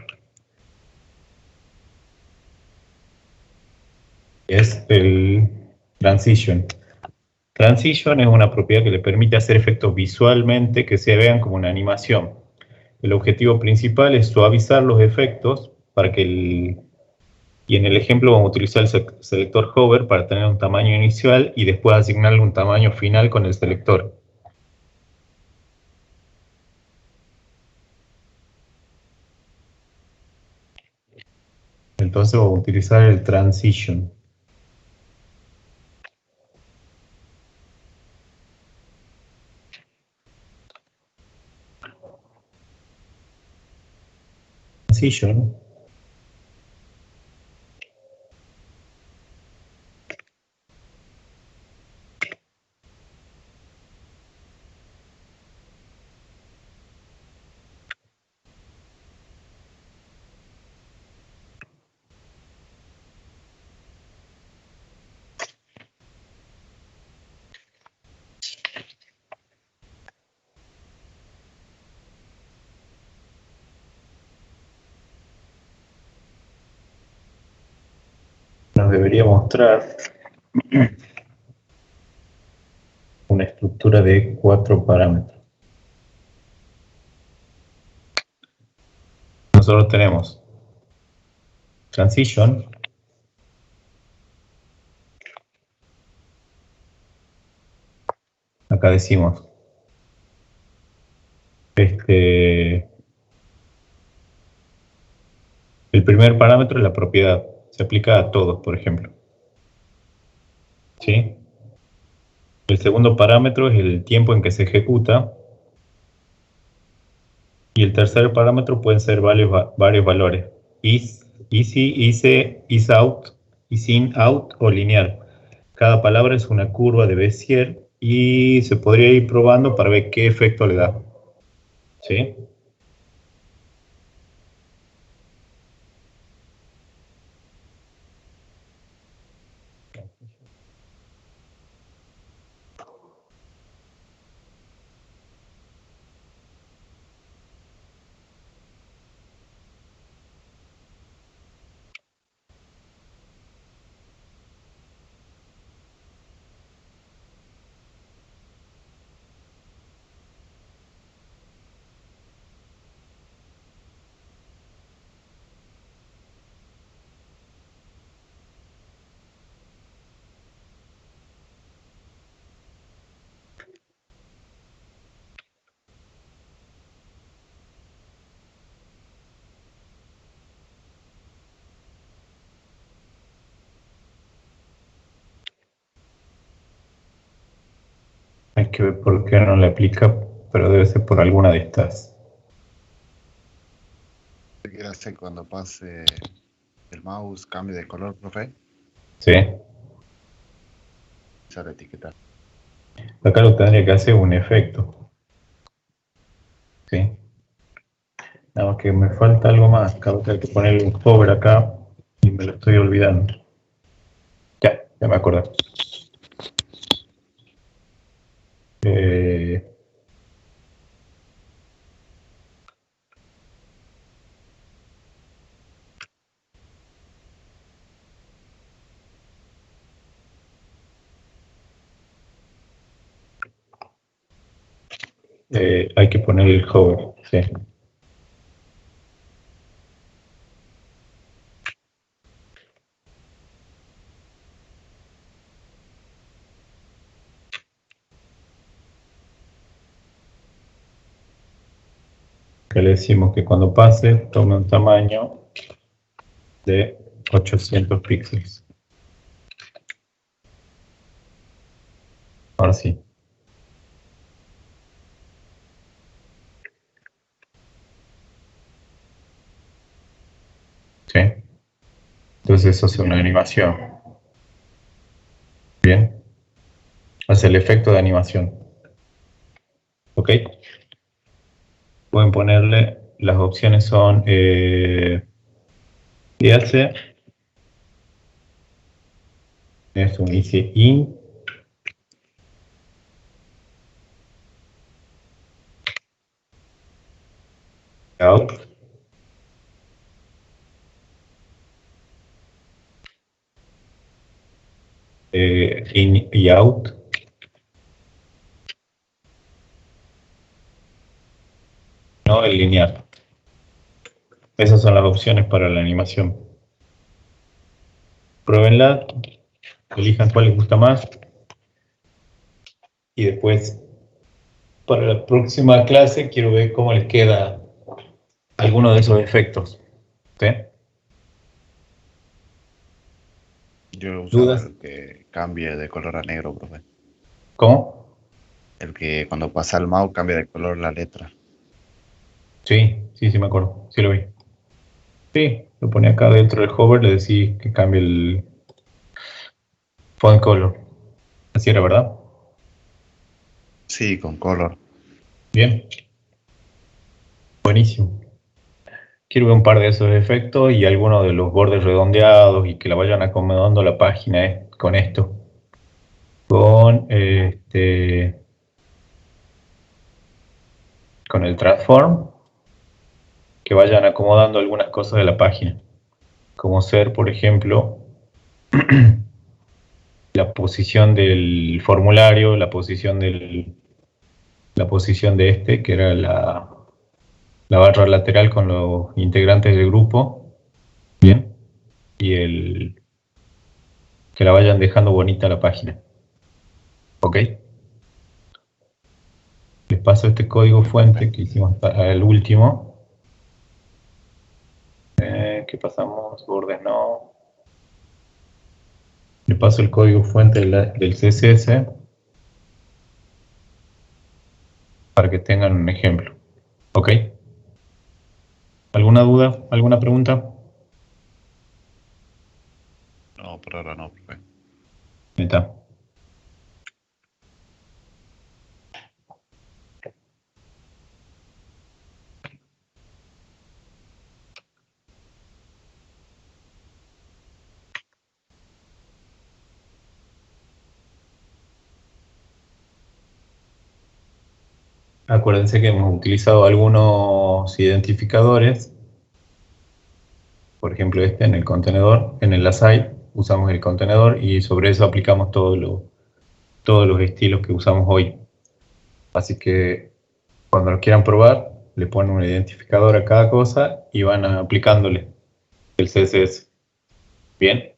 Es el Transition. Transition es una propiedad que le permite hacer efectos visualmente que se vean como una animación. El objetivo principal es suavizar los efectos para que y en el ejemplo vamos a utilizar el selector hover para tener un tamaño inicial y después asignarle un tamaño final con el selector. Entonces vamos a utilizar el Transition. Transition nos debería mostrar una estructura de 4 parámetros. Nosotros tenemos Transition, acá decimos el primer parámetro es la propiedad. Se aplica a todos, por ejemplo. ¿Sí? El segundo parámetro es el tiempo en que se ejecuta. Y el tercer parámetro pueden ser varios valores. Easy, isout, isin, out o lineal. Cada palabra es una curva de Bézier y se podría ir probando para ver qué efecto le da. ¿Sí? Hay que ver por qué no le aplica, pero debe ser por alguna de estas. ¿Qué quiere hacer cuando pase el mouse, cambie de color, profe? ¿Sí? Esa la etiqueta. Acá lo tendría que hacer un efecto. ¿Sí? Nada más que me falta algo más. Acabo de que ponerle un hover acá y me lo estoy olvidando. Ya me acordé. Hay que poner el hover, sí. Que le decimos que cuando pase tome un tamaño de 800 píxeles. Ahora sí. ¿Sí? Entonces eso es una animación. Bien. Hace el efecto de animación. ¿Ok? Pueden ponerle, las opciones son ¿qué hace? Es un easy in. Out. In y out. No, el lineal. Esas son las opciones para la animación. Pruébenla, elijan cuál les gusta más. Y después, para la próxima clase, quiero ver cómo les queda alguno de esos efectos. ¿Sí? Yo usaba ¿Dudas? el que cambie de color a negro, profe. ¿Cómo? El que cuando pasa el mouse cambia de color la letra. Sí, me acuerdo. Sí lo vi. Sí, lo ponía acá dentro del hover, le decís que cambie el font color. Así era, ¿verdad? Sí, con color. Bien. Buenísimo. Quiero ver un par de esos efectos y algunos de los bordes redondeados y que la vayan acomodando la página con esto. Con con el transform, que vayan acomodando algunas cosas de la página. Como ser, por ejemplo, la posición del formulario, la posición de que era la barra lateral con los integrantes del grupo, bien, y que la vayan dejando bonita la página. ¿Ok? Les paso este código fuente que hicimos al último. ¿Qué pasamos? Bordes no. Le paso el código fuente del CSS para que tengan un ejemplo. ¿Ok? ¿Alguna duda? ¿Alguna pregunta? No, por ahora no, profe. Ahí está. Acuérdense que hemos utilizado algunos identificadores. Por ejemplo, este en el contenedor, en el aside, usamos el contenedor y sobre eso aplicamos todos los estilos que usamos hoy. Así que cuando lo quieran probar, le ponen un identificador a cada cosa y van aplicándole el CSS. ¿Bien?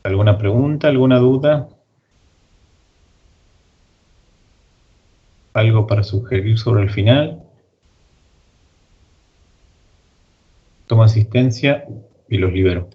¿Alguna pregunta? ¿Alguna duda? ¿Algo para sugerir sobre el final? Tomo asistencia y los libero.